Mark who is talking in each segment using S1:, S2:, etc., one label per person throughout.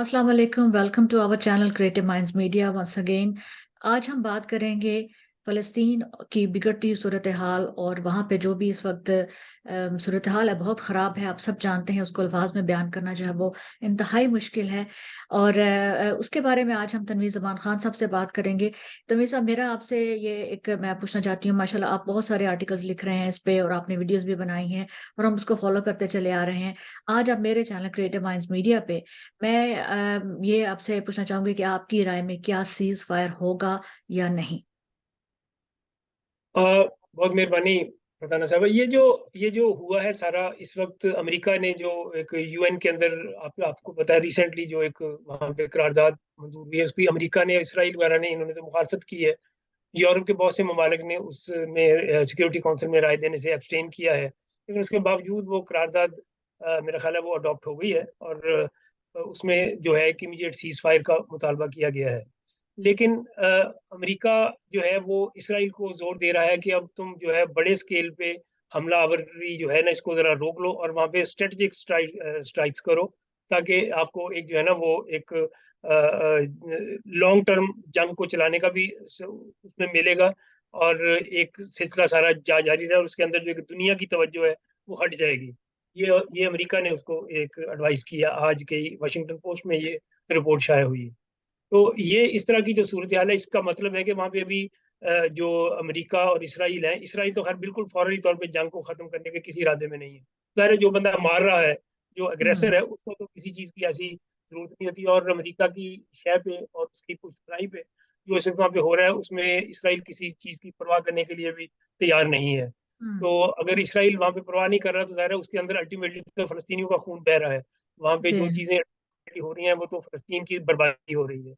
S1: अस्सलाम वालेकुम, welcome to our channel creative minds media once again. आज हम बात करेंगे फ़लस्तीन की बिगड़ती सूरत हाल और वहाँ पे जो भी इस वक्त सूरत हाल है बहुत ख़राब है। आप सब जानते हैं, उसको अल्फाज में बयान करना जो है वो इंतहाई मुश्किल है। और उसके बारे में आज हम तनवीर ज़मान खान साहब से बात करेंगे। तनवीर साहब, मेरा आपसे ये एक मैं पूछना चाहती हूँ, माशाल्लाह आप बहुत सारे आर्टिकल्स लिख रहे हैं इस पे और आपने वीडियोस भी बनाई हैं और हम उसको फॉलो करते चले आ रहे हैं। आज आप मेरे चैनल क्रिएटिव माइंड्स मीडिया पे मैं ये आपसे पूछना चाहूँगी कि आपकी राय में क्या सीज़ फायर होगा या नहीं?
S2: बहुत मेहरबानी फरजाना साहब। ये जो हुआ है सारा, इस वक्त अमेरिका ने जो एक यूएन के अंदर, आपको पता है रिसेंटली जो एक वहाँ पे करारदाद मंजूर हुई है, उसकी अमेरिका ने, इसराइल वगैरह ने, इन्होंने तो मुखालफत की है। यूरोप के बहुत से ममालिक ने उसमें सिक्योरिटी काउंसिल में राय देने से एब्सटेन किया है, लेकिन उसके बावजूद वो करारदाद मेरा ख्याल है वो अडॉप्ट हो गई है। और उसमें जो है कि इमीडिएट सीज फायर का मुतालबा किया गया है। लेकिन अमेरिका जो है वो इसराइल को ज़ोर दे रहा है कि अब तुम जो है बड़े स्केल पे हमलावरी जो है ना, इसको ज़रा रोक लो और वहाँ पे स्ट्रेटेजिक स्ट्राइक्स करो, ताकि आपको एक जो है ना वो एक लॉन्ग टर्म जंग को चलाने का भी उसमें मिलेगा, और एक सिलसिला सारा जारी रहे, और उसके अंदर जो एक दुनिया की तवज्जो है वो हट जाएगी। ये अमेरिका ने उसको एक एडवाइस किया। आज के वाशिंगटन पोस्ट में ये रिपोर्ट शाया हुई है। तो ये इस तरह की जो सूरत हाल है, इसका मतलब है कि वहाँ पे अभी जो अमेरिका और इसराइल है, इसराइल तो खैर बिल्कुल फौरी तौर पे जंग को खत्म करने के किसी इरादे में नहीं है। ज़ाहिर है जो बंदा मार रहा है, जो
S1: हुँ,
S2: अग्रेसर है, उसको तो किसी चीज़ की ऐसी ज़रूरत नहीं होती। और अमेरिका की शय पे और उसकी पुश्तराई पे जो इस वक्त वहाँ पे हो रहा है, उसमें इसराइल किसी चीज़ की परवाह करने के लिए भी तैयार नहीं है।
S1: हुँ,
S2: तो अगर इसराइल वहाँ पे परवाह नहीं कर रहा, तो ज़ाहिर है उसके अंदर अल्टीमेटली तो फ़लस्तीनियों का खून बह रहा है। वहाँ पे जो
S1: जी,
S2: चीज़ें हो रही हैं, वो तो फ़लस्तीन की बर्बादी हो रही है।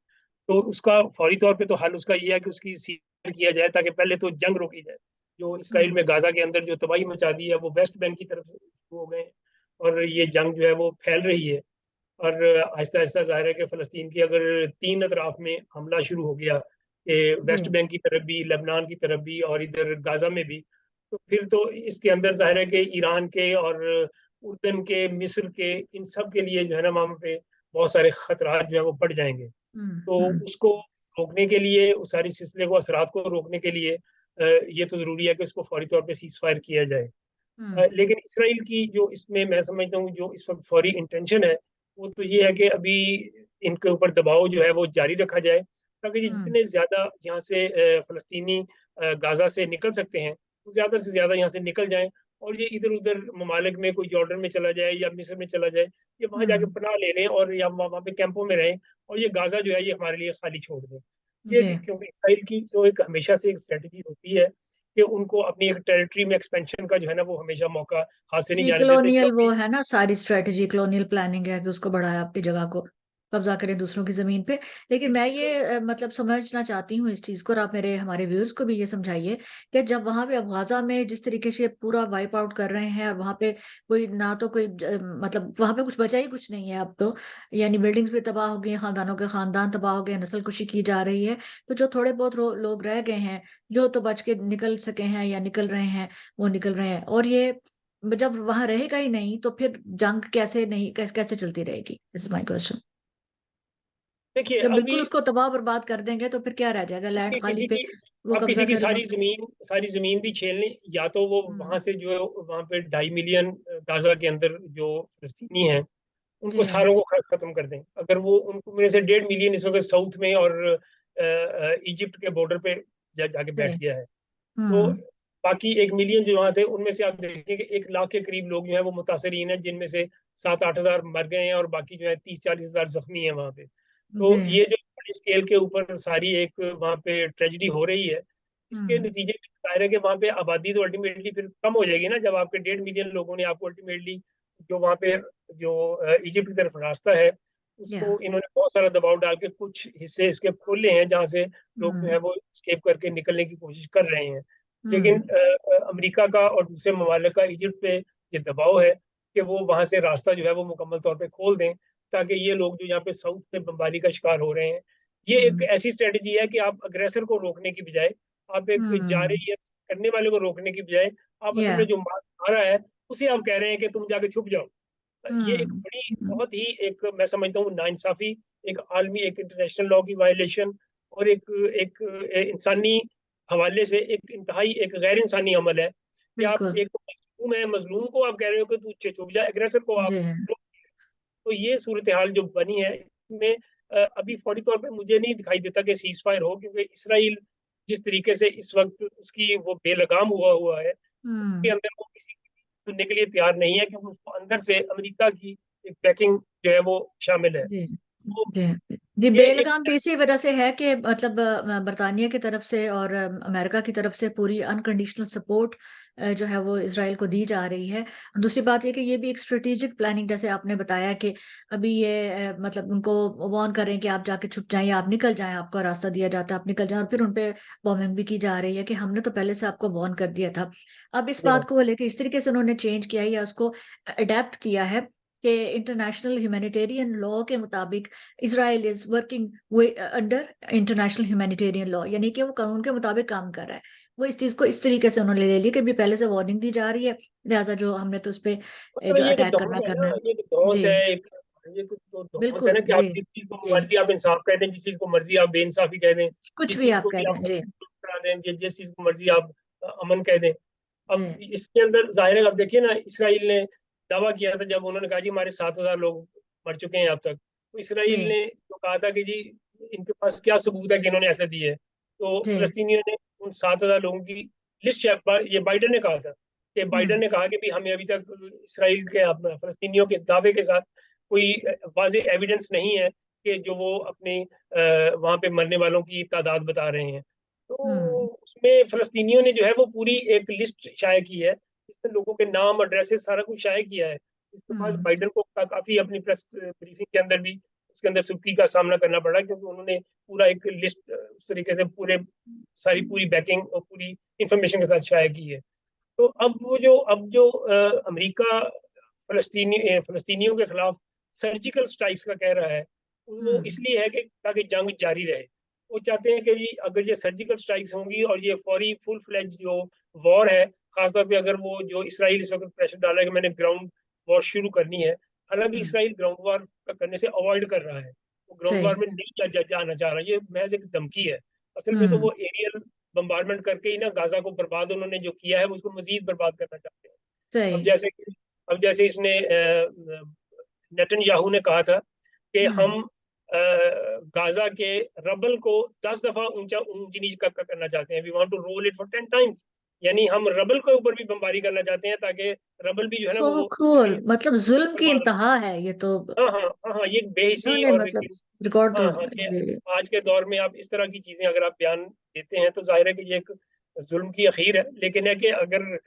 S2: तो उसका फौरी तौर पे तो हल उसका ये है कि उसकी सीज़ किया जाए, ताकि पहले तो जंग रोकी जाए। जो इसराइल
S1: हुँ,
S2: में गाज़ा के अंदर जो तबाही मचा दी है, वो वेस्ट बैंक की तरफ से शुरू हो गए हैं, और ये जंग जो है वो फैल रही है। और आहिस्ता-आहिस्ता ज़ाहिर है कि फ़लस्तीन की अगर 3 अतराफ में हमला शुरू हो गया,
S1: जी,
S2: वेस्ट बैंक की तरफ भी, लेबनान की तरफ भी और इधर गाज़ा में भी, तो फिर तो इसके अंदर ज़ाहिर है कि ईरान के और उर्दन के, मिस्र के, इन सब के लिए जो है ना वहाँ पे बहुत सारे खतरात जो हैं वो बढ़ जाएँगे।
S1: हुँ,
S2: तो
S1: हुँ,
S2: उसको रोकने के लिए, उस सारी सिलसिले को, असरात को रोकने के लिए ये तो ज़रूरी है कि उसको फौरी तौर पे सीज़ फायर किया जाए।
S1: हुँ,
S2: लेकिन इसराइल की जो इसमें मैं समझता हूँ जो इस वक़्त फौरी इंटेंशन है, वो तो ये है कि अभी इनके ऊपर दबाव जो है वो जारी रखा जाए, ताकि ये
S1: हुँ,
S2: जितने ज़्यादा यहाँ से फ़लस्तीनी गाज़ा से निकल सकते हैं, वो ज़्यादा से ज़्यादा यहाँ से निकल जाएँ, और ये इधर-उधर ममालिक में, कोई जॉर्डन में चला जाए या मिस्र में चला जाए, ये वहाँ जाके
S1: हुँ,
S2: पनाह ले लें, और या वहाँ पे कैंपों में रहें, और ये गाज़ा जो है ये हमारे लिए खाली छोड़ दें। ये
S1: जी।
S2: क्योंकि इसराइल की तो एक हमेशा से एक स्ट्रैटेजी होती है कि उनको अपनी एक टेरिटरी में एक्सपेंशन का जो है ना वो हमेशा मौका हाथ से नहीं
S1: जी,
S2: जाने देते, जो
S1: कॉलोनियल वो
S2: अभी।
S1: है ना, सारी स्ट्रैटेजी कॉलोनियल प्लानिंग है कि उसको बढ़ाया, अपनी जगह को कब्ज़ा करें दूसरों की ज़मीन पे। लेकिन मैं ये मतलब समझना चाहती हूँ इस चीज़ को, और आप हमारे व्यूअर्स को भी ये समझाइए कि जब वहाँ पे अब गाज़ा में जिस तरीके से पूरा वाइप आउट कर रहे हैं और वहाँ पे कोई ना तो कोई मतलब वहाँ पे कुछ बचा ही कुछ नहीं है अब तो। यानी बिल्डिंग्स भी तबाह हो गई हैं, खानदानों के खानदान तबाह हो गए हैं, नस्ल-कुशी की जा रही है। तो जो थोड़े बहुत लोग रह गए हैं, जो तो बच के निकल सके हैं या निकल रहे हैं, वो निकल रहे हैं। और ये जब वहाँ रहेगा ही नहीं, तो फिर जंग कैसे नहीं कैसे चलती रहेगी? This is my question.
S2: देखिए
S1: जब
S2: अभी
S1: बिल्कुल उसको तबाह बर्बाद कर देंगे, तो फिर क्या रह जाएगा? लैंड
S2: कि
S1: खाली
S2: किसी
S1: पे
S2: की
S1: वो
S2: आप किसी
S1: कब्ज़ा
S2: की
S1: करेगा।
S2: सारी ज़मीन भी छीन लें, या तो वो
S1: हुँ,
S2: वहाँ से जो है वहाँ पे 2.5 मिलियन गाज़ा के अंदर जो फ़लस्तीनी हैं,
S1: जी।
S2: उनको सारों को खत्म कर दें। अगर वो उनको में से 1.5 मिलियन इस वक़्त साउथ में और इजिप्ट के बॉर्डर पे जाके
S1: जी।
S2: बैठ गया है। तो
S1: हुँ,
S2: बाकी 1 मिलियन जो वहाँ थे, उनमें से आप देखिए कि 1 लाख के करीब लोग जो हैं वो मुतासरीन हैं, जिनमें से 7-8 हज़ार मर गए हैं, और बाकी जो है 30-40 हज़ार ज़ख्मी हैं वहाँ पे।
S1: जी।
S2: तो ये जो बड़ी स्केल के ऊपर सारी एक वहाँ पे ट्रेजेडी हो रही है, इसके
S1: हुँ,
S2: नतीजे में ज़ाहिर है कि वहाँ पे आबादी तो अल्टीमेटली फिर कम हो जाएगी ना, जब आपके 1.5 मिलियन लोगों ने आपको अल्टीमेटली जो वहाँ पे जो इजिप्ट की तरफ रास्ता है,
S1: या
S2: उसको इन्होंने बहुत सारा दबाव डाल के कुछ हिस्से इसके खोले हैं, जहाँ से लोग जो
S1: हुँ,
S2: है वो एस्केप करके निकलने की कोशिश कर रहे हैं। लेकिन
S1: हुँ,
S2: अमेरिका का और दूसरे ममालिक का इजिप्ट पे ये दबाव है कि वो वहाँ से रास्ता जो है वो मुकम्मल तौर पे खोल दें, ताकि ये लोग जो यहाँ पे साउथ में बमबारी का शिकार हो रहे हैं, ये एक
S1: हुँ,
S2: ऐसी स्ट्रेटजी है कि आप अग्रेसर को रोकने की बजाय, आप एक
S1: हुँ,
S2: जारहियत करने वाले को रोकने की बजाय, आप असल
S1: या
S2: में जो मार खा रहा है, उसे आप कह रहे हैं कि तुम जाके छुप जाओ। ये एक
S1: हम्म।
S2: बड़ी बहुत ही एक मैं समझता हूँ नाइंसाफी, एक आलमी एक इंटरनेशनल लॉ की वायलेशन और एक एक इंसानी हवाले से एक इंतहाई एक गैर इंसानी अमल है कि आप
S1: बिल्कुल।
S2: एक तो मजलूम है, मजलूम को आप कह रहे हो कि तू चुप जा, एग्रेसर को आप
S1: जी।
S2: तो ये सूरत हाल जो बनी है इसमें अभी फौरी तौर पे मुझे नहीं दिखाई देता कि सीज फायर हो, क्योंकि इसराइल जिस तरीके से इस वक्त उसकी वो बेलगाम हुआ हुआ है, उसके
S1: हम्म।
S2: अंदर वो किसी को सुनने के लिए तैयार नहीं है, क्योंकि उसको अंदर से अमेरिका की एक बैकिंग जो है वो शामिल है।
S1: जी
S2: तो
S1: जी जी।
S2: ये एक
S1: बेलगाम भी इसी वजह से है कि मतलब बरतानिया की तरफ से और अमेरिका की तरफ से पूरी अनकंडीशनल सपोर्ट जो है वो इसराइल को दी जा रही है। दूसरी बात ये कि ये भी एक स्ट्रेटेजिक प्लानिंग, जैसे आपने बताया कि अभी ये मतलब उनको वार्न करें कि आप जाके छुप जाएं या आप निकल जाएं, आपका रास्ता दिया जाता है, आप निकल जाएं, और फिर उनपे बॉम्बिंग भी की जा रही है कि हमने तो पहले से आपको वार्न कर दिया था। अब इस बात को लेकर इस तरीके से उन्होंने चेंज किया है या उसको अडेप्ट किया है कि इंटरनेशनल ह्यूमैनिटेरियन लॉ के मुताबिक Israel is working under international humanitarian law, यानी कि वो कानून के मुताबिक काम कर रहा है। वो इस चीज को इस तरीके से उन्होंने ले लिया कि भी पहले से वार्निंग दी जा रही है, लिहाजा जो हमने तो उस पे
S2: मतलब
S1: जो
S2: ये
S1: अटैक
S2: धौंस
S1: करना
S2: है
S1: करना
S2: ना,
S1: है।
S2: ये धौंस
S1: जी
S2: है एक, ये कुछ तो धौंस है
S1: बिल्कुल।
S2: ना कि आप
S1: जी
S2: जिस चीज को
S1: जी।
S2: मर्जी आप इंसाफ कह दें, जिस चीज को मर्जी आप बेइंसाफी कह दें,
S1: कुछ
S2: जिस
S1: भी
S2: चीज
S1: आप
S2: को
S1: कह
S2: भी
S1: दें।
S2: आप
S1: जी
S2: करा दें, जिस चीज को मर्जी आप अमन कह दें।
S1: जी।
S2: अब इसके अंदर जाहिर है, अब देखिए ना, इसराइल ने दावा किया था जब उन्होंने कहा जी हमारे 7,000 लोग मर चुके हैं अब तक, तो
S1: जी
S2: इसराइल ने तो कहा था कि जी इनके पास क्या सबूत है कि इन्होंने ऐसा दिया है। तो
S1: जी।
S2: फलस्तीनियों ने उन 7,000 लोगों की लिस्ट, ये बाइडन ने कहा था कि बाइडन
S1: हम्म
S2: ने कहा कि भी हमें अभी तक इसराइल के अपना फलस्तीनियों के दावे के साथ कोई वाजे एविडेंस नहीं है कि जो वो अपने वहां पे मरने वालों की तादाद बता रहे हैं। तो
S1: हम्म
S2: उसमें फलस्तीनियों ने जो है वो पूरी एक लिस्ट शाये की है, जिसमें लोगों के नाम एड्रेसेस सारा कुछ शाये किया है। इसके बाद
S1: हम्म
S2: बाइडन को काफी अपनी प्रेस ब्रीफिंग के अंदर भी उसके अंदर सुर्खी का सामना करना पड़ा, क्योंकि उन्होंने पूरा एक लिस्ट उस तरीके से पूरे सारी पूरी बैकिंग और पूरी इंफॉर्मेशन के साथ शाये की है। तो अब जो अमेरिका फलस्तीनियों के खिलाफ सर्जिकल स्ट्राइक्स का कह रहा है, वो
S1: हम्म
S2: इसलिए है कि ताकि जंग जारी रहे। वो चाहते हैं कि जी अगर ये सर्जिकल स्ट्राइक्स होंगी और ये फौरी फुल फ्लेज जो वॉर है, खासतौर पे अगर वो जो इसराइल इस वक्त प्रेशर डाला है कि मैंने ग्राउंड वॉर शुरू करनी है, हालांकि
S1: हम्म।
S2: इसराइल ग्राउंड वॉर करने से अवॉइड कर रहा है, वो ग्राउंड
S1: सही।
S2: वॉर में नहीं जाना चाह रहा, ये महज एक धमकी है। असल में तो
S1: हम्म।
S2: वो एरियल बम्बारमेंट करके ही ना गाजा को बर्बाद उन्होंने जो किया है वो उसको मजीद बर्बाद करना चाहते हैं। अब
S1: सही।
S2: जैसे अब जैसे इसने नेतन्याहू ने कहा था कि
S1: हम्म।
S2: हम गाजा के रबल को 10 दफा ऊंचा ऊंची नीच करना चाहते हैं, we want to roll it for 10 times, यानी हम रबल के ऊपर भी बमबारी करना चाहते हैं ताकि रबल भी जो है ना
S1: सो
S2: वो
S1: क्रूअल,
S2: जमीन
S1: मतलब जुल्म की
S2: बर्बाद।
S1: इंतहा है ये तो।
S2: हाँ हाँ हाँ हाँ, ये बेहिसी
S1: उन्होंने
S2: और
S1: मतलब रिकॉर्ड
S2: हाँ
S1: तो
S2: हाँ, ये
S1: ये।
S2: आज के दौर में आप इस तरह की चीजें अगर आप बयान देते हैं तो जाहिर है कि ये एक जुल्म की अखीर है, लेकिन है कि अगर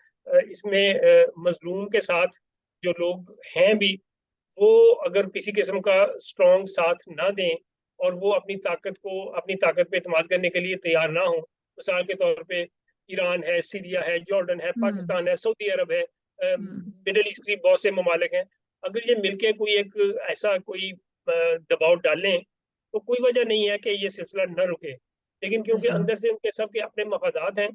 S2: इसमें मजलूम के साथ जो लोग हैं भी, वो अगर किसी किस्म का स्ट्रॉन्ग साथ ना दें और वो अपनी ताकत पे इत्मीनान करने के लिए तैयार ना हो, मिसाल के तौर पे ईरान है, सीरिया है, जॉर्डन है,
S1: हम्म
S2: पाकिस्तान है, सऊदी अरब है,
S1: हम्म
S2: मिडल ईस्ट की बहुत से ममालिक हैं, अगर ये मिलके कोई एक ऐसा कोई दबाव डालें तो कोई वजह नहीं है कि ये सिलसिला न रुके। लेकिन क्योंकि
S1: बिल्कुल।
S2: अंदर से उनके सबके अपने मफादात हैं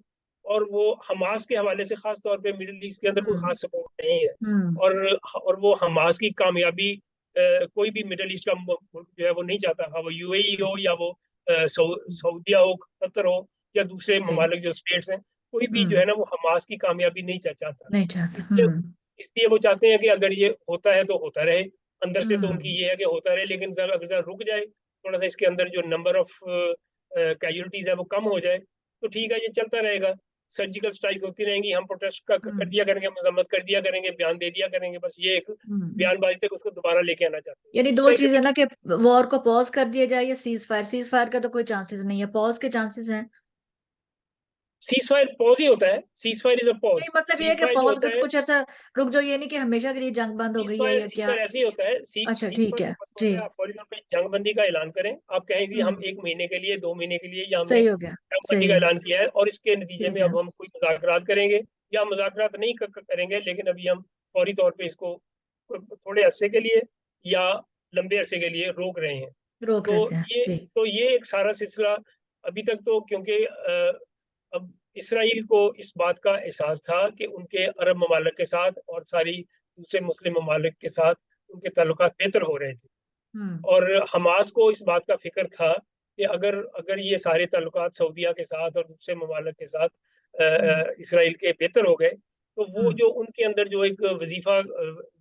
S2: और वो हमास के हवाले से खास तौर पे मिडिल ईस्ट के अंदर कोई
S1: हम्म
S2: खास सपोर्ट नहीं है।
S1: हम्म।
S2: और और वो हमास की कामयाबी कोई भी मिडिल ईस्ट का मुल्क जो है वो नहीं चाहता, हाँ वो यूएई हो या वो सऊदीया हो, कतर हो या दूसरे
S1: जी।
S2: ममालिक जो स्टेट्स हैं, कोई भी जो
S1: हम्म।
S2: है ना वो हमास की कामयाबी नहीं चाहता।
S1: नहीं चाहता।
S2: इसलिए इसलिए वो चाहते हैं कि अगर ये होता है तो होता रहे। अंदर से तो
S1: हम्म।
S2: उनकी ये है कि होता रहे, लेकिन जरा अगर जरा रुक जाए, थोड़ा सा इसके अंदर जो नंबर ऑफ कैजुअलिटीज है वो कम हो जाए, तो ठीक है, ये चलता रहेगा। सर्जिकल स्ट्राइक होती रहेंगी, हम प्रोटेस्ट कर
S1: हम्म
S2: दिया करेंगे, मजम्मत कर दिया करेंगे, बयान दे दिया करेंगे, बस ये एक
S1: हम्म।
S2: बयानबाजी तक उसको दोबारा लेके आना चाहते हैं
S1: यानी
S2: इस
S1: दो
S2: तरीके
S1: चीजें
S2: से।
S1: ना कि वॉर को पॉज कर दिया जाए या सीज फायर का तो कोई चांसेस नहीं है, पॉज के चांसेस हैं।
S2: सीज फायर पॉज ही होता है, सीज फायर इज अ
S1: नहीं
S2: पॉज।
S1: मतलब ये है
S2: सीज
S1: कि
S2: फायर जो
S1: पॉज
S2: होता
S1: कर
S2: है,
S1: कुछ ऐसा रुक जाओ, ये नहीं कि हमेशा के लिए जंग बंद हो गई है या
S2: सीज
S1: क्या।
S2: फायर ऐसे ही होता है।
S1: अच्छा
S2: सीज
S1: ठीक
S2: फायर
S1: है।
S2: का मतलब
S1: जी।
S2: होता है आप फौरी तौर पे जंग बंदी का ऐलान करें, आप कहें कि हम
S1: हम्म।
S2: 1 महीने के लिए, 2 महीने के लिए या हमने
S1: सही हो गया।
S2: जंग बंदी
S1: सही
S2: का
S1: है।
S2: ऐलान किया है और इसके नतीजे
S1: ठीक
S2: में
S1: है।
S2: अब हम कोई मुज़ाकरात करेंगे या मुज़ाकरात नहीं करेंगे, लेकिन अभी हम फौरी तौर पे इसको थोड़े अरसे के लिए या लंबे अरसे के लिए रोक रहे हैं।
S1: रोक
S2: तो
S1: लेते हैं।
S2: ये
S1: ठीक।
S2: तो ये एक सारा सिलसिला अभी तक तो, क्योंकि अब इसराइल को इस बात का एहसास था कि उनके अरब ममालिक के साथ और सारी दूसरे मुस्लिम ममालिक के साथ उनके ताल्लुकात बेहतर हो रहे थे।
S1: हुँ,
S2: और हमास को इस बात का फ़िक्र था कि अगर अगर ये सारे ताल्लुकात सऊदीया के साथ और दूसरे ममालिक के साथ
S1: हुँ,
S2: इसराइल के बेहतर हो गए, तो वो
S1: हुँ,
S2: जो उनके अंदर जो एक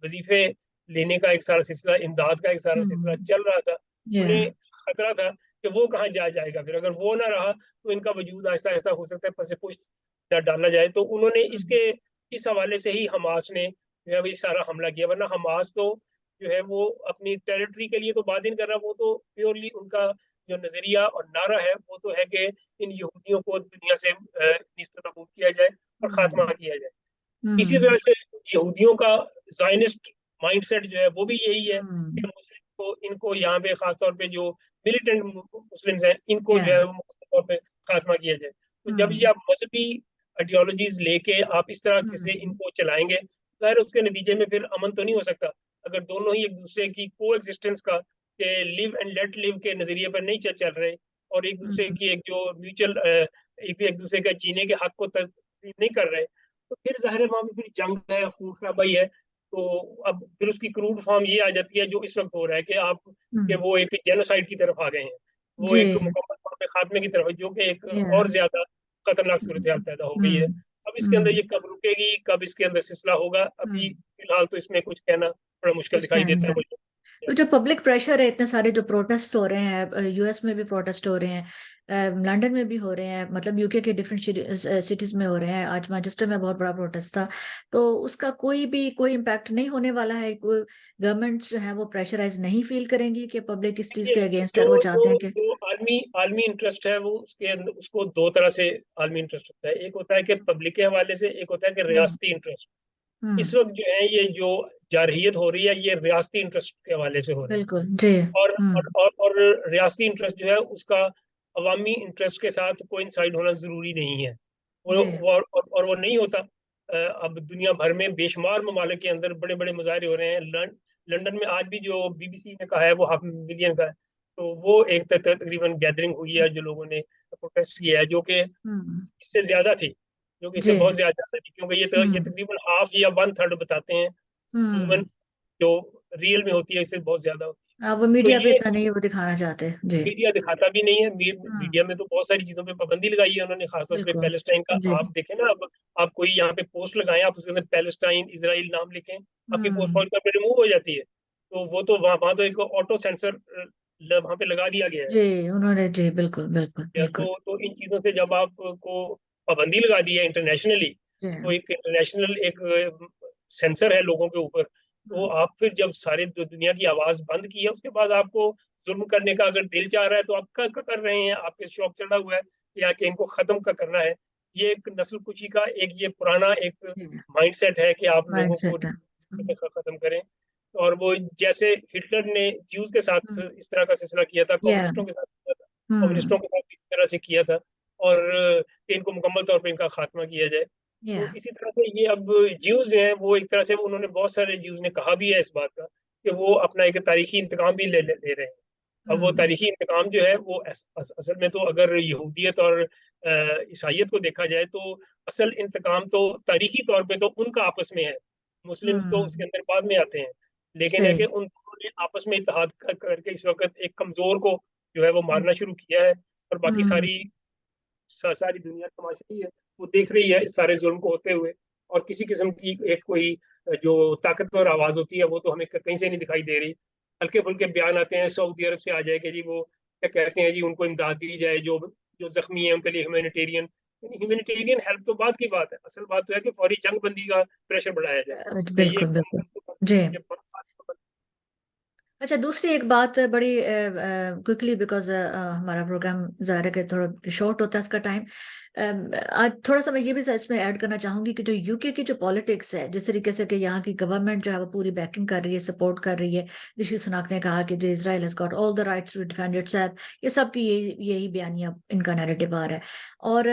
S2: वज़ीफ़े लेने का एक सारा सिलसिला, इमदाद का एक सारा सिलसिला
S1: हुँ,
S2: चल रहा था,
S1: या
S2: उन्हें खतरा था कि वो कहाँ जाएगा फिर। अगर वो ना रहा, तो इनका वजूद आहिस्ता-आहिस्ता हो सकता है पस-ए-पुश डाला जाए। तो उन्होंने
S1: हुँ,
S2: इस हवाले से ही हमास ने जो है वो ये सारा हमला किया, वरना हमास तो जो है वो अपनी टेरिटरी के लिए तो बात ही नहीं कर रहा, वो तो प्योरली उनका जो नज़रिया और नारा है, वो तो है कि इन यहूदियों को दुनिया से निस्तनाबूद किया जाए और खात्मा
S1: हुँ,
S2: किया जाए। इसी
S1: हुँ,
S2: तरह से यहूदियों का ज़ायनिस्ट माइंडसेट जो है वो भी यही है कि
S1: हुँ,
S2: मुस्लिम को इनको यहाँ पे ख़ास तौर पे जो मिलिटेंट मुस्लिम्स हैं, इनको
S1: या
S2: जो है वो मुख्तलिफ तौर पे खात्मा किया जाए। तो जब ये
S1: हुँ,
S2: आप मज़हबी आइडियोलॉजीज़ लेके आप इस तरह से
S1: हुँ,
S2: इनको चलाएँगे, ज़ाहिर है उसके नतीजे में फिर अमन तो नहीं हो सकता। अगर दोनों ही एक-दूसरे की कोएक्सिस्टेंस का के लिव एंड लेट लिव के नज़रिए पर नहीं चल रहे और एक-दूसरे
S1: हुँ,
S2: की एक जो म्यूचुअल एक-दूसरे का जीने के हक को तस्लीम नहीं कर रहे, तो फिर ज़ाहिर है वहाँ पे फिर जंग है, खून-खराबाई है। तो अब फिर उसकी क्रूड फॉर्म ये आ जाती है जो इस वक़्त हो रहा है कि
S1: हुँ,
S2: वो एक जेनोसाइड की तरफ आ गए हैं। वो एक
S1: जी,
S2: मुकम्मल तौर पे खात्मे की तरफ है, जो कि एक
S1: या
S2: और ज़्यादा खतरनाक सूरत-ए-हाल
S1: हुँ,
S2: पैदा हो गई है।
S1: हुँ,
S2: अब इसके अंदर
S1: हुँ,
S2: ये कब रुकेगी, कब इसके अंदर सिलसिला होगा, अभी
S1: हुँ,
S2: फ़िलहाल तो इसमें कुछ कहना बड़ा मुश्किल
S1: कुछ
S2: दिखाई
S1: कह नहीं
S2: देता है
S1: सकते।
S2: मुझे।
S1: तो जो पब्लिक प्रेशर है, इतने सारे जो प्रोटेस्ट हो रहे हैं, यूएस में भी प्रोटेस्ट हो रहे हैं, लंदन में भी हो रहे हैं, मतलब यूके के डिफरेंट सिटीज में हो रहे हैं। आज मैनचेस्टर में बहुत बड़ा प्रोटेस्ट था। तो उसका कोई इम्पैक्ट नहीं होने वाला है? कोई गवर्नमेंट्स जो है वो प्रेशराइज नहीं फील करेंगी कि पब्लिक इस चीज के
S2: देखिए,
S1: अगेंस्ट है
S2: जो
S1: और वो
S2: जो
S1: चाहते हैं कि
S2: जो आलमी आलमी इंटरेस्ट है वो उसके उसको 2 तरह से आलमी इंटरेस्ट होता है। एक होता है कि पब्लिक के हवाले से, एक होता है कि
S1: हम्म,
S2: रियासती इंटरेस्ट। इस
S1: हम्म,
S2: वक़्त जो है ये जो जारहियत हो रही है, ये रियासती इंटरेस्ट के हवाले से हो रही है।
S1: बिल्कुल जी।
S2: और
S1: हम्म,
S2: रियासती इंटरेस्ट जो है उसका अवामी इंटरेस्ट के साथ कोइंसाइड होना ज़रूरी नहीं है।
S1: जी।
S2: और वो नहीं होता। अब दुनिया भर में बेशुमार ममालिक के अंदर बड़े-बड़े मुज़ाहरे हो रहे हैं। लंदन में आज भी जो बीबीसी ने कहा है वो हाफ़ मिलियन का है। तो वो एक तकरीबन गैदरिंग हुई है जो लोगों ने प्रोटेस्ट किया है, जो कि
S1: हम्म,
S2: इससे ज़्यादा थी, जो कि इससे
S1: जी।
S2: बहुत ज़्यादा थी, क्योंकि ये
S1: हम्म,
S2: तकरीबन हाफ़ या 1/3 बताते हैं। अमूमन
S1: हम्म।
S2: जो रियल में होती है इससे बहुत ज़्यादा होती है।
S1: वो
S2: तो
S1: मीडिया पे
S2: ये
S1: इतना नहीं वो दिखाना चाहते। जी।
S2: मीडिया दिखाता भी नहीं है।
S1: हम्म,
S2: मीडिया में तो बहुत सारी चीज़ों पे पाबंदी लगाई है उन्होंने, ख़ास तौर पे
S1: बिल्कुल।
S2: पैलेस्टाइन का।
S1: जी।
S2: आप देखें ना, अब आप कोई यहाँ पे पोस्ट लगाएँ, आप उसके अंदर पैलेस्टाइन, इज़राइल नाम लिखें, आपकी पोस्ट
S1: हम्म,
S2: फ़ौरन पे रिमूव हो जाती है। तो वो तो वहाँ वहाँ तो एक ऑटो सेंसर वहाँ पे लगा दिया गया है।
S1: जी, उन्होंने जी, बिल्कुल, बिल्कुल,
S2: या
S1: बिल्कुल।
S2: तो इन चीज़ों से जब आपको पाबंदी लगा दी है इंटरनेशनली,
S1: जी।
S2: तो एक इंटरनेशनल एक सेंसर है लोगों के ऊपर, तो
S1: हुँ,
S2: आप फिर जब सारी दुनिया की आवाज़ बंद की है, उसके बाद आपको ज़ुल्म करने का अगर दिल चाह रहा है, तो आप कर रहे हैं, आप पे शौक चढ़ा हुआ है या कि इनको ख़त्म करना है। ये एक नस्ल-कुशी का एक ये पुराना एक
S1: जी,
S2: माइंडसेट है कि आप लोगों को
S1: माइंडसेट है। हुँ,
S2: ख़त्म करें। और वो जैसे हिटलर ने ज्यूज़ के साथ
S1: हुँ,
S2: इस तरह का सिलसिला किया था,
S1: या
S2: कम्युनिस्टों के साथ किया था।
S1: हुँ,
S2: कम्युनिस्टों के साथ भी इसी तरह से किया था और कि इनको मुकम्मल तौर पे इनका खात्मा किया जाए।
S1: या
S2: तो इसी तरह से ये अब ज्यूज़ जो हैं वो एक तरह से उन्होंने बहुत सारे ज्यूज़ ने कहा भी है इस बात का कि वो अपना एक तारीखी इंतकाम भी ले रहे हैं। अब वो
S1: हुँ,
S2: तारीखी इंतकाम जो है वो असल में तो अगर यहूदियत और ईसाइयत को देखा जाए तो असल इंतकाम तो तारीखी तौर पे तो उनका आपस में है। मुस्लिम्स तो उसके
S1: हुँ,
S2: अंदर बाद में आते हैं। लेकिन है कि
S1: जी,
S2: उन दोनों ने आपस में इत्तेहाद करके इस वक़्त एक कमज़ोर को जो है वो
S1: हुँ,
S2: मारना शुरू किया है और बाकी
S1: हुँ,
S2: सारी दुनिया तमाशाई है, वो देख रही है इस सारे ज़ुल्म को होते हुए। और किसी किस्म की एक कोई जो ताकतवर आवाज़ होती है, वो तो हमें क कहीं से नहीं दिखाई दे रही। हल्के-फुल्के बयान आते हैं, सऊदी अरब से आ जाए कि जी वो क्या कहते हैं जी, उनको इमदाद दी जाए, जो जो ज़ख्मी हैं उनके लिए ह्यूमैनिटेरियन। ह्यूमैनिटेरियन हेल्प तो बाद की बात है, असल बात तो है कि फौरी जंग बंदी का प्रेशर बढ़ाया जाए। कि ये
S1: बिल्कुल, बिल्कुल।
S2: कम
S1: जी।
S2: ये ब
S1: अच्छा, दूसरी एक बात बड़ी क्विकली बिकॉज़ हमारा प्रोग्राम ज़ाहिर है कि थोड़ा शॉर्ट होता है इसका टाइम। आज थोड़ा-सा मैं ये भी इसमें ऐड करना चाहूँगी कि जो यूके की जो पॉलिटिक्स है, जिस तरीके से कि यहाँ की गवर्नमेंट जो है वो पूरी बैकिंग कर रही है, सपोर्ट कर रही है। ऋषि सुनक ने कहा कि जो Israel has got all the rights to defend itself, ये सब की यही बयानिया इनका नैरेटिव आ रहा है। और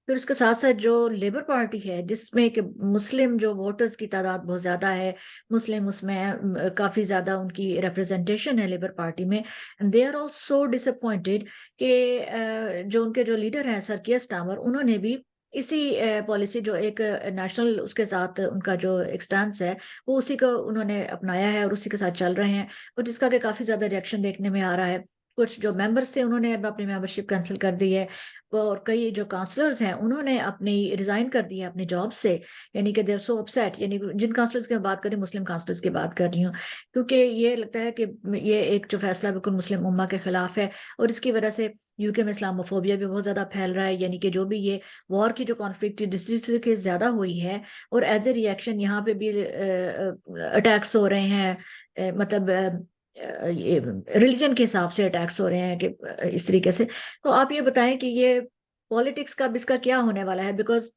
S1: फिर उसके साथ-साथ जो लेबर पार्टी है, जिसमें कि मुस्लिम जो वोटर्स की तादाद बहुत ज़्यादा है, मुस्लिम उसमें काफ़ी ज़्यादा उनकी रिप्रेजेंटेशन है लेबर पार्टी में। दे आर ऑल्सो डिसअपॉइंटेड कि जो उनके जो लीडर हैं सर कीयर स्टारमर, उन्होंने भी इसी पॉलिसी जो एक नेशनल उसके साथ उनका जो एक स्टैंस है, वो उसी को उन्होंने अपनाया है और उसी के साथ चल रहे हैं, और जिसका कि काफ़ी ज़्यादा रिएक्शन देखने में आ रहा है। कुछ जो मेंबर्स थे उन्होंने अब अपनी मेंबरशिप कैंसिल कर दी है, और कई जो काउंसलर्स हैं उन्होंने अपनी रिज़ाइन कर दी है अपनी जॉब से, यानी कि दे आर सो अपसेट, यानी जिन काउंसलर्स की मैं बात कर रही हूँ, मुस्लिम काउंसलर्स की बात कर रही हूँ। क्योंकि ये लगता है कि ये एक जो फैसला बिल्कुल मुस्लिम उम्मा के खिलाफ है, और इसकी वजह से यूके में इस्लामोफोबिया भी बहुत ज़्यादा फैल रहा है, यानी कि जो भी ये वॉर की जो कॉन्फ्लिक्ट जिस के ज़्यादा हुई है, और एज ए रिएक्शन यहाँ पे भी अटैक्स हो रहे हैं, मतलब ये रिलीजन के हिसाब से अटैक्स हो रहे हैं कि इस तरीके से। तो आप ये बताएं कि ये पॉलिटिक्स का अब इसका क्या होने वाला है, बिकॉज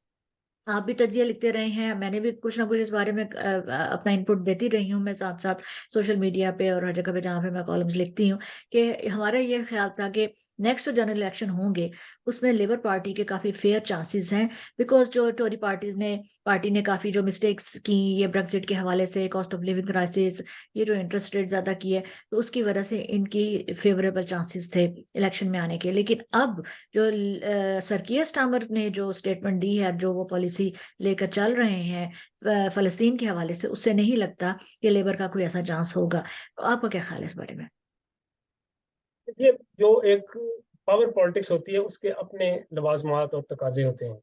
S1: आप भी तजिया लिखते रहे हैं, मैंने भी कुछ ना कुछ इस बारे में अपना इनपुट देती रही हूँ, मैं साथ साथ सोशल मीडिया पे और हर जगह पे जहाँ पे मैं कॉलम्स लिखती हूँ, कि हमारा ये ख्याल था कि नेक्स्ट जो जनरल इलेक्शन होंगे उसमें लेबर पार्टी के काफ़ी फेयर चांसेस हैं, बिकॉज जो टोरी पार्टी ने काफ़ी जो मिस्टेक्स की, ये ब्रेक्जिट के हवाले से, कॉस्ट ऑफ लिविंग क्राइसिस, ये जो इंटरेस्ट रेट ज़्यादा की है, तो उसकी वजह से इनकी फेवरेबल चांसेस थे इलेक्शन में आने के। लेकिन अब जो सर कियर स्टामर ने जो स्टेटमेंट दी है, जो वो पॉलिसी लेकर चल रहे हैं फलस्तीन के हवाले से, उससे नहीं लगता कि लेबर का कोई ऐसा चांस होगा। तो आपका क्या ख्याल है इस बारे में?
S2: देखिए, जो एक पावर पॉलिटिक्स होती है उसके अपने लवाजमात और तकाजे होते हैं।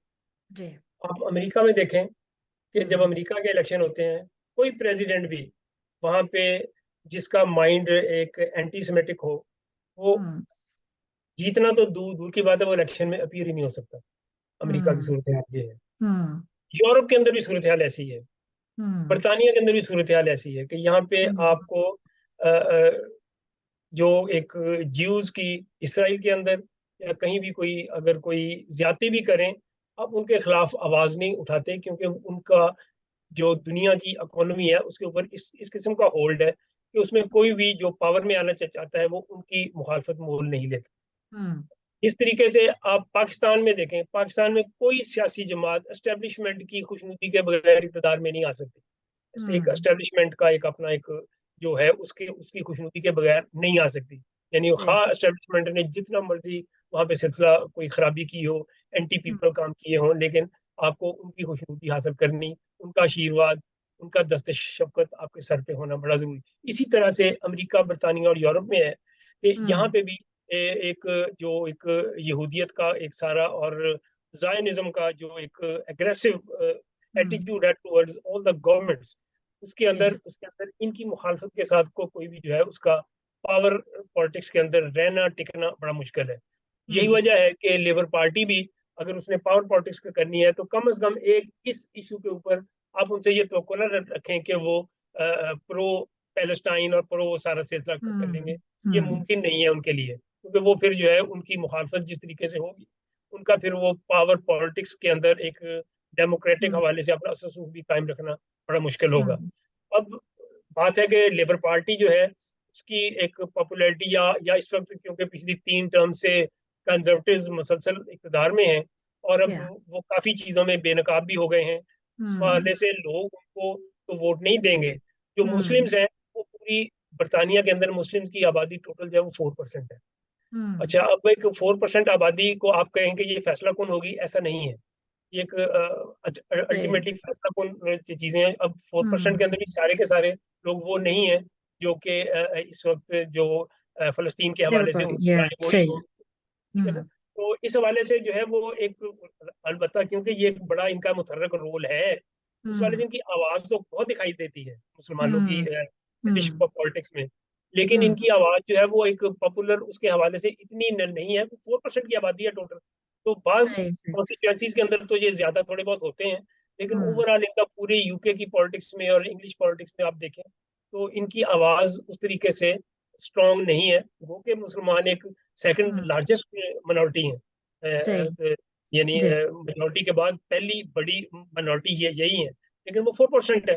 S1: जी।
S2: आप अमेरिका में देखें कि जब
S1: हम्म।
S2: अमेरिका के इलेक्शन होते हैं, कोई प्रेसिडेंट भी वहां पे जिसका माइंड एक एंटी सेमेटिक हो, वो
S1: हम्म।
S2: जीतना तो दूर दूर की बात है, वो इलेक्शन में अपीयर ही नहीं हो सकता। अमेरिका की
S1: हम्म।
S2: सूरत हाल ये है।
S1: हम्म।
S2: यूरोप के अंदर भी सूरत हाल ऐसी है।
S1: हम्म।
S2: बरतानिया के अंदर भी सूरत हाल ऐसी है कि यहाँ पे
S1: हम्म।
S2: आपको जो एक ज्यूज की इसराइल के अंदर या कहीं भी कोई अगर कोई ज्यादती भी करें, आप उनके खिलाफ आवाज नहीं उठाते, क्योंकि उनका जो दुनिया की इकोनॉमी है उसके ऊपर इस किस्म का होल्ड है कि उसमें कोई भी जो पावर में आना चाहता है वो उनकी मुखालफत मोल नहीं लेता।
S1: हम्म।
S2: इस तरीके से आप पाकिस्तान में देखें, पाकिस्तान में कोई सियासी जमात एस्टेब्लिशमेंट की खुशनुदी के बगैर इक़्तिदार में नहीं आ सकती। एक
S1: हम्म।
S2: एस्टेब्लिशमेंट का एक अपना एक जो है उसके उसकी खुशनुदी के बगैर नहीं आ सकती। यानी
S1: जी।
S2: हाँ, एस्टेब्लिशमेंट ने जितना मर्जी वहां पे सिलसिला कोई खराबी की हो, एंटी
S1: हम्म।
S2: पीपल काम किए हों, लेकिन आपको उनकी खुशनुदी हासिल करनी, उनका आशीर्वाद, उनका दस्त शफकत आपके सर पे होना बड़ा जरूरी। इसी तरह से अमेरिका, बरतानिया और यूरोप में है कि यहाँ
S1: हम्म।
S2: पे भी एक जो एक यहूदियत का एक सारा और जायनिज्म का जो एक एग्रेसिव
S1: हम्म।
S2: एटीट्यूड है टुवर्ड्स ऑल द गवर्नमेंट्स,
S1: जी।
S2: उसके अंदर इनकी मुखालफत के साथ को कोई भी जो है उसका पावर पॉलिटिक्स के अंदर रहना टिकना बड़ा मुश्किल है। यही
S1: हम्म।
S2: वजह है कि लेबर पार्टी भी अगर उसने पावर पॉलिटिक्स का करनी है तो कम से कम एक इस इशू के ऊपर आप उनसे ये तो न रखें कि वो प्रो पैलेस्टाइन और प्रो वो सारा सिलसिला कर
S1: हम्म।
S2: लेंगे। ये
S1: हम्म।
S2: मुमकिन नहीं है उनके लिए, क्योंकि वो फिर जो है उनकी मुखालफत जिस तरीके से होगी, उनका फिर वो पावर पॉलिटिक्स के अंदर एक डेमोक्रेटिक
S1: हम्म।
S2: हवाले से अपना अससूख भी कायम रखना बड़ा मुश्किल होगा।
S1: हम्म।
S2: अब बात है कि लेबर पार्टी जो है उसकी एक पॉपुलैरिटी या इस वक्त क्योंकि पिछली 3 टर्म से कंजर्वेटिव मुसलसल इकतदार में हैं और अब
S1: या।
S2: वो काफी चीजों में बेनकाब भी हो गए हैं, इस
S1: हम्म।
S2: हवाले से लोग उनको तो वोट नहीं देंगे। जो
S1: हम्म।
S2: मुस्लिम्स हैं वो पूरी बरतानिया के अंदर मुस्लिम्स की आबादी टोटल जो है वो 4% है।
S1: हम्म।
S2: अच्छा, अब एक 4% आबादी को आप कहेंगे ये फैसला कौन होगी, ऐसा नहीं है। ये एक
S1: जी।
S2: अल्टीमेटली फैसला कौन चीजें हैं। अब 4%
S1: हम्म।
S2: के अंदर भी सारे के सारे लोग वो नहीं है जो कि इस वक्त जो फलस्तीन के
S1: लेबर
S2: हवाले से
S1: पार्टी,
S2: उनकी
S1: या
S2: राय वही
S1: सही है।
S2: हो। ठीक है ना?
S1: हम्म।
S2: तो इस हवाले से जो है वो एक अलबत्ता क्योंकि ये एक बड़ा इनका मुतहर्रिक रोल है, उस वाले से
S1: हम्म।
S2: इनकी आवाज तो बहुत दिखाई देती है मुसलमानों की
S1: हम्म।
S2: ब्रिटिश
S1: हम्म।
S2: पॉलिटिक्स में। लेकिन
S1: हम्म।
S2: इनकी आवाज जो है वो एक पॉपुलर उसके हवाले से इतनी नहीं है। 4% की आबादी है टोटल। तो बाज
S1: सही सही।
S2: कॉन्स्टिट्यूएंसीज के अंदर तो ये ज्यादा थोड़े बहुत होते हैं, लेकिन
S1: हम्म।
S2: ओवरऑल इनका पूरे यूके की पॉलिटिक्स में और इंग्लिश पॉलिटिक्स में आप देखें तो इनकी आवाज उस तरीके से स्ट्रांग नहीं है। वो कि मुसलमान एक सेकंड
S1: हम्म।
S2: लार्जेस्ट मिनॉरिटी है,
S1: सही।
S2: यानी
S1: जी।
S2: मिनॉरिटी के बाद पहली बड़ी मिनॉरिटी ये यही है, लेकिन वो 4% है,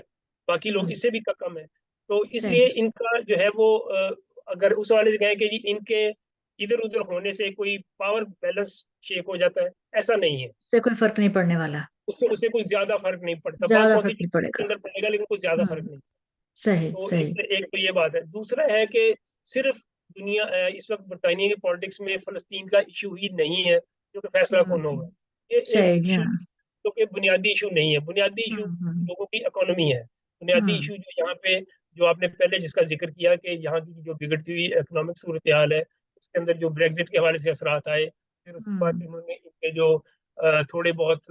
S2: बाकी लोग
S1: हम्म।
S2: इससे भी कम है। तो इसलिए
S1: सही।
S2: इनका जो है वो अगर उस वाले से कहें कि जी इनके इधर उधर होने से कोई पावर बैलेंस शेक हो जाता है, ऐसा नहीं है।
S1: उससे कोई फर्क नहीं पड़ने वाला।
S2: उससे उससे कुछ ज्यादा फर्क नहीं पड़ता, बात
S1: ज्यादा फर्क नहीं
S2: कॉन्स्टिट्यूशन के
S1: पड़ेगा।
S2: अंदर पड़ेगा लेकिन कुछ ज्यादा फर्क
S1: हम्म।
S2: नहीं।
S1: सही
S2: तो
S1: सही।
S2: एक तो ये बात है। दूसरा है कि सिर्फ दुनिया इस वक्त बरतानिया की पॉलिटिक्स में फलस्तीन का इशू ही नहीं है जो कि फैसला कौन
S1: हम्म।
S2: होगा। ये एक
S1: सही,
S2: इशू
S1: हाँ।
S2: तो कोई बुनियादी इशू नहीं है। बुनियादी इशू
S1: हम्म
S2: लोगों की इकोनॉमी है। बुनियादी
S1: हम्म
S2: इशू जो यहाँ पे, जो आपने पहले जिसका जिक्र किया कि यहाँ की जो बिगड़ती हुई इकोनॉमिक सूरत हाल है, उसके अंदर जो ब्रेग्जिट के हवाले से असरात आए, फिर उसके बाद
S1: हम्म,
S2: इन्होंने इनके जो थोड़े बहुत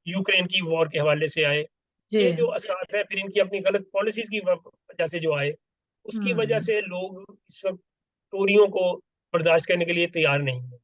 S2: यूक्रेन की वॉर के हवाले से आए,
S1: जी।
S2: ये जो असरात है, फिर इनकी अपनी गलत पॉलिसीज की वजह से जो आए, उसकी वजह
S1: हम्म
S2: से लोग इस वक्त टोरियों को बर्दाश्त करने के लिए तैयार नहीं है।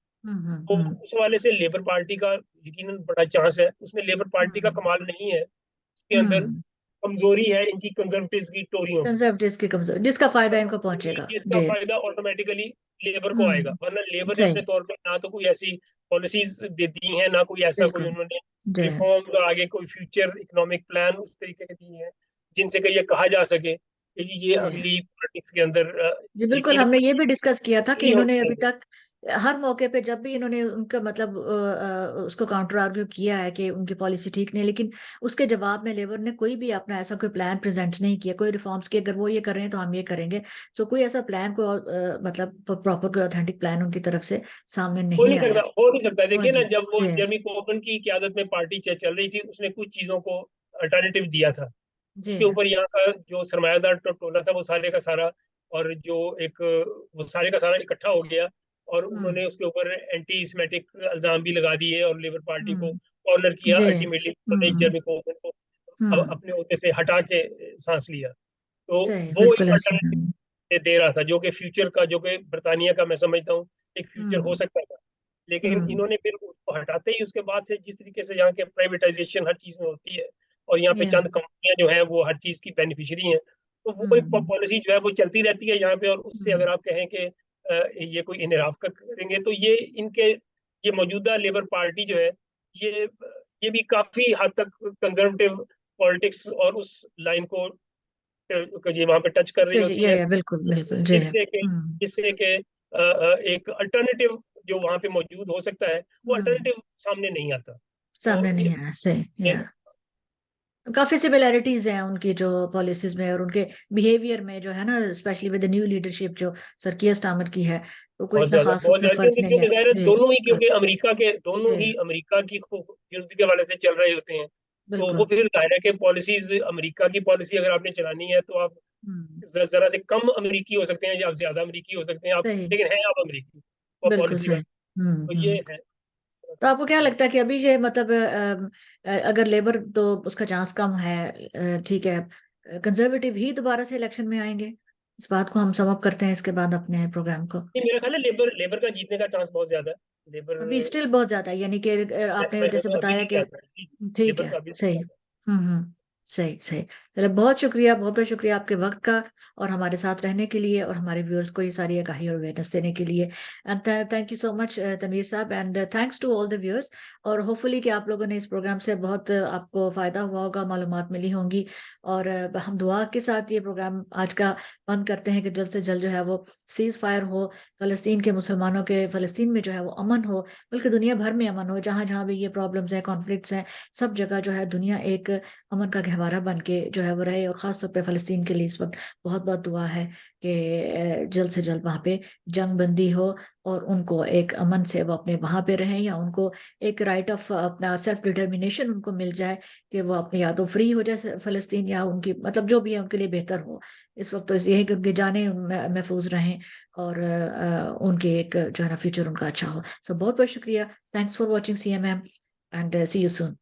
S2: तो
S1: हम्म
S2: उस हवाले से लेबर पार्टी का यकीनन बड़ा चांस है। उसमें लेबर पार्टी का
S1: हम्म
S2: कमाल नहीं है, उसके अंदर
S1: हम्म
S2: कमजोरी है इनकी कंजर्वेटिव की, टोरियों की।
S1: कंजर्वेटिव्स की कमजोर जिसका फायदा इनको
S2: कमजोरी
S1: पहुंचेगा।
S2: की, इसका
S1: जी।
S2: फायदा ऑटोमेटिकली लेबर को आएगा, वरना लेबर ने
S1: सही।
S2: अपने तौर पे ना तो कोई ऐसी पॉलिसीज दे दी हैं, ना कोई ऐसा कोई
S1: बिल्कुल।
S2: उन्होंने
S1: जी।
S2: रिफॉर्म का आगे कोई फ्यूचर इकोनॉमिक प्लान उस तरीके के दिए हैं जिनसे कि ये कहा जा सके कि जी ये
S1: जी।
S2: अगली पॉलिटिक्स के अंदर
S1: जी बिल्कुल,
S2: यकीन
S1: हमने ये भी डिस्कस किया था कि
S2: नहीं
S1: इन्होंने
S2: होगी
S1: अभी
S2: ऐसे।
S1: तक हर मौके पे जब भी इन्होंने उनका मतलब उसको काउंटर आर्ग्यू किया है कि उनकी पॉलिसी ठीक नहीं, लेकिन उसके जवाब में लेबर ने कोई भी अपना ऐसा कोई प्लान प्रेजेंट नहीं किया, कोई रिफॉर्म्स की, अगर वो ये कर रहे हैं तो हम ये करेंगे। सो कोई ऐसा प्लान को मतलब प्रॉपर कोई ऑथेंटिक प्लान उनकी तरफ से सामने
S2: हो
S1: नहीं
S2: नहीं
S1: आया।
S2: सकता, हो नहीं सकता।
S1: हाँ
S2: देखिए ना,
S1: जी।
S2: जब वो
S1: जी।
S2: जेमी कोर्बन की क्यादत में पार्टी चल रही थी, उसने कुछ चीजों को अल्टरनेटिव दिया था।
S1: जी।
S2: उसके ऊपर यहाँ का जो सरमायादार टोला था, वो सारे का सारा, और जो एक वो सारे का सारा इकट्ठा हो गया, और
S1: हम्म
S2: उन्होंने उसके ऊपर एंटी सेमेटिक इल्जाम भी लगा दिए और लेबर पार्टी को
S1: हम्म
S2: कॉर्नर किया।
S1: जी।
S2: अल्टीमेटली उन्होंने जेमी कोर्बन को
S1: हम्म
S2: अपने ओहदे से हटा के सांस लिया। तो
S1: सही,
S2: वो
S1: बिल्कुल
S2: एक
S1: ऐसे।
S2: अल्टरनेटिव दे रहा था, जो कि फ्यूचर का, जो कि बरतानिया का मैं समझता हूँ एक फ्यूचर हो
S1: हम्म
S2: सकता था। लेकिन
S1: हम्म
S2: इन्होंने फिर उसको हटाते ही उसके बाद से जिस तरीके से यहाँ के प्राइवेटाइजेशन हर चीज में होती है, और यहाँ पे चंद
S1: यस।
S2: कंपनियां जो है वो हर चीज की बेनिफिशियरी हैं, तो वो एक
S1: हम्म
S2: पॉलिसी जो है वो चलती रहती है यहाँ पे। और उससे
S1: हम्म
S2: अगर आप कहें कि ये कोई इनराफ का करेंगे, तो ये इनके, ये मौजूदा लेबर पार्टी जो है, ये ये भी काफी हद तक कंजर्वेटिव पॉलिटिक्स और उस लाइन को ये वहां पे टच कर
S1: इस
S2: रही
S1: पे
S2: होती है,
S1: ये बिल्कुल बिल्कुल जी।
S2: जिससे कि जिससे कि एक अल्टरनेटिव जो वहां पे मौजूद हो सकता है, वो
S1: हम्म
S2: अल्टरनेटिव सामने नहीं आता। तो
S1: सामने नहीं आया, सही।
S2: ये
S1: या काफी सिमिलैरिटीज हैं उनकी जो पॉलिसीज में और उनके बिहेवियर में जो है ना, specially with the new leadership जो सर कीयर स्टार्मर की है, तो कोई इतना खास
S2: बहुत
S1: उसमें
S2: ज्यादा,
S1: फर्क
S2: क्योंकि
S1: नहीं है।
S2: क्योंकि ज़ाहिर है
S1: जी।
S2: दोनों ही, क्योंकि अमेरिका के दोनों
S1: जी
S2: ही अमेरिका की खूबसूरती के हवाले से चल रहे होते हैं। तो वो
S1: बिल्कुल।
S2: फिर जाहिर है कि पॉलिसीज, अमेरिका की पॉलिसी अगर आपने चलानी है, तो आप
S1: हम्म
S2: जरा से कम अमेरिकी हो सकते हैं या आप ज्यादा अमेरिकी हो सकते हैं, आप
S1: सही,
S2: लेकिन हैं आप अमेरिकी, वो
S1: बिल्कुल
S2: पॉलिसी
S1: सही।
S2: वाले। तो ये है।
S1: तो आपको क्या लगता है कि अभी ये मतलब अगर लेबर तो उसका चांस कम है, ठीक है, कंजर्वेटिव ही दोबारा से इलेक्शन में आएंगे? इस बात को हम सम अप करते हैं इसके बाद अपने प्रोग्राम को।
S2: नहीं, मेरा ख्याल है लेबर लेबर का जीतने का चांस बहुत ज्यादा है। लेबर,
S1: अभी स्टिल बहुत ज्यादा है, यानी कि आपने जैसे
S2: अभी
S1: बताया
S2: भी
S1: कि
S2: ज्यादा है जी,
S1: ठीक
S2: लेबर
S1: है।
S2: का अभी भी
S1: सही।
S2: ज्यादा
S1: हम्म, सही सही। चलो, बहुत शुक्रिया, बहुत बहुत शुक्रिया आपके वक्त का और हमारे साथ रहने के लिए और हमारे व्यूअर्स को ये सारी आगाही और अवेयरनेस देने के लिए। And thank you so much Tanveer साहब, and thanks to all the viewers. और होपफुली कि आप लोगों ने इस प्रोग्राम से बहुत आपको फायदा हुआ होगा, मालूमात मिली होंगी। और हम दुआ के साथ ये प्रोग्राम आज का बंद करते हैं कि जल्द से जल्द जो है वो सीज फायर हो, फलस्तीन के मुसलमानों के फलस्तीन में जो है वो अमन हो, बल्कि दुनिया भर में अमन हो, जहाँ जहाँ भी ये प्रॉब्लम्स हैं, कॉन्फ्लिक्ट्स हैं, सब जगह जो है दुनिया एक अमन का गहवारा बन के जो है वो रहे। और खास तौर पे फलस्तीन के लिए इस वक्त बहुत बहुत दुआ है कि जल्द से जल्द वहाँ पे जंग बंदी हो और उनको एक अमन से वो अपने वहाँ पे रहें, या उनको एक राइट ऑफ अपना सेल्फ डिटर्मिनेशन उनको मिल जाए कि वो अपने या तो फ्री हो जाए फलस्तीन, या उनकी मतलब जो भी है उनके लिए बेहतर हो। इस वक्त तो यही कि उनकी जानें महफूज रहें और उनके एक जो है ना फ्यूचर उनका अच्छा हो। सो बहुत बहुत शुक्रिया। Thanks for watching CMM and see you soon.